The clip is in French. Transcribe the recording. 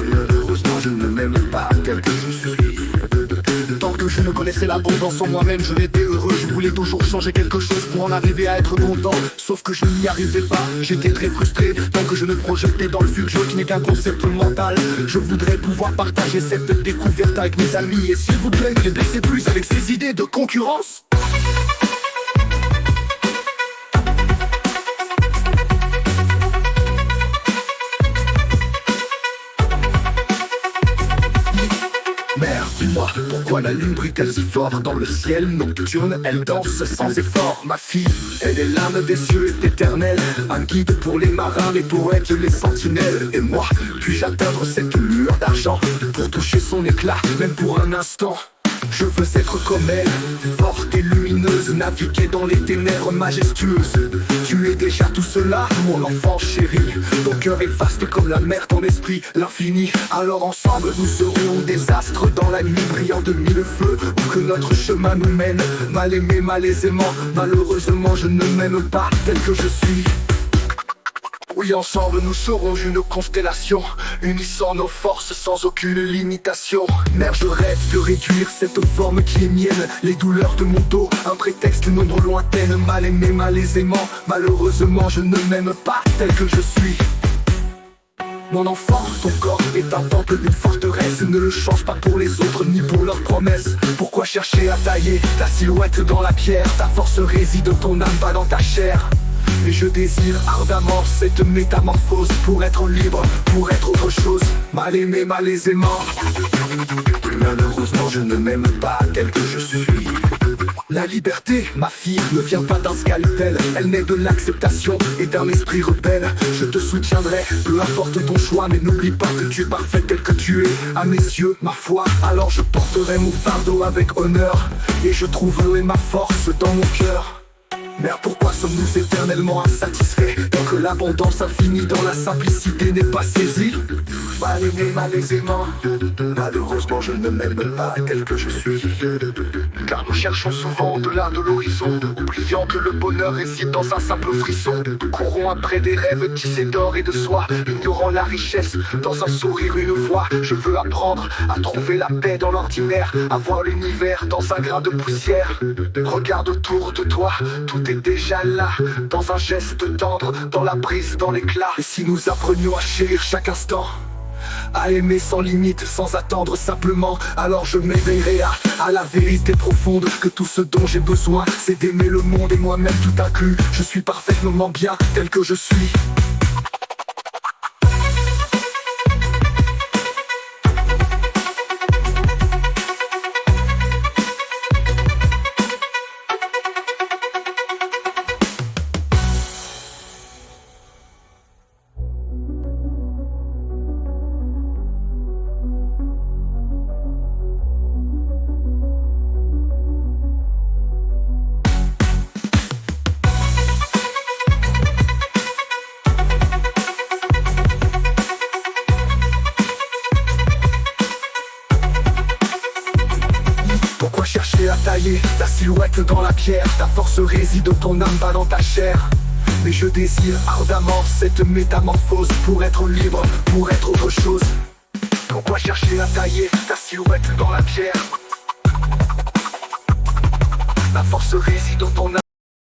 Malheureusement je ne m'aime pas tel que je suis. Tant que je ne connaissais l'abondance en moi-même, je n'étais heureux. Je voulais toujours changer quelque chose pour en arriver à être content. Sauf que je n'y arrivais pas, j'étais très frustré. Tant que je me projetais dans le futur qui n'est qu'un concept mental. Je voudrais pouvoir partager cette découverte avec mes amis. Et s'il vous plaît, ne les blessez plus avec ces idées de concurrence. Mère, dis-moi, pourquoi la lune brille-t-elle si fort dans le ciel nocturne? Elle danse sans effort, ma fille. Elle est l'âme des cieux éternels, un guide pour les marins, les poètes, les sentinelles. Et moi, puis-je atteindre cette lueur d'argent pour toucher son éclat, même pour un instant? Je veux être comme elle, forte et lumineuse, naviguer dans les ténèbres majestueuses. Tu es déjà tout cela, mon enfant chéri. Ton cœur est vaste comme la mer, ton esprit l'infini. Alors ensemble nous serons des astres dans la nuit brillant de mille feux, où que notre chemin nous mène. Mal aimé, malaisément, malheureusement je ne m'aime pas tel que je suis. Oui, ensemble nous serons une constellation, unissant nos forces sans aucune limitation. Mère, je rêve de réduire cette forme qui est mienne, les douleurs de mon dos, un prétexte, une ombre lointaine. Mal aimé, malaisément, malheureusement je ne m'aime pas tel que je suis. Mon enfant, ton corps est un temple d'une forteresse. Ne le change pas pour les autres ni pour leurs promesses. Pourquoi chercher à tailler ta silhouette dans la pierre? Ta force réside dans ton âme, pas dans ta chair. Et je désire ardemment cette métamorphose pour être libre, pour être autre chose. Mal aimé, malaisément, malheureusement je ne m'aime pas tel que je suis. La liberté, ma fille, ne vient pas d'un scalpel. Elle naît de l'acceptation et d'un esprit rebelle. Je te soutiendrai, peu importe ton choix, mais n'oublie pas que tu es parfaite tel que tu es. À mes yeux, ma foi, alors je porterai mon fardeau avec honneur. Et je trouverai ma force dans mon cœur. Mère, pourquoi sommes-nous éternellement insatisfaits tant que l'abondance infinie dans la simplicité n'est pas saisie? Mal aimé, malaisément, malheureusement je ne m'aime pas tel que je suis. Car nous cherchons souvent au-delà de l'horizon, oubliant que le bonheur réside dans un simple frisson. Courons après des rêves tissés d'or et de soie, ignorant la richesse dans un sourire, une voix. Je veux apprendre à trouver la paix dans l'ordinaire, à voir l'univers dans un grain de poussière. Regarde autour de toi, tout est déjà là, dans un geste tendre, dans la brise, dans l'éclat. Et si nous apprenions à chérir chaque instant, à aimer sans limite, sans attendre simplement, alors je m'éveillerai à la vérité profonde, que tout ce dont j'ai besoin, c'est d'aimer le monde et moi-même tout inclus. Je suis parfaitement bien tel que je suis. Pourquoi chercher à tailler ta silhouette dans la pierre? Ta force réside dans ton âme, pas dans ta chair. Mais je désire ardemment cette métamorphose pour être libre, pour être autre chose. Pourquoi chercher à tailler ta silhouette dans la pierre? La force réside dans ton âme.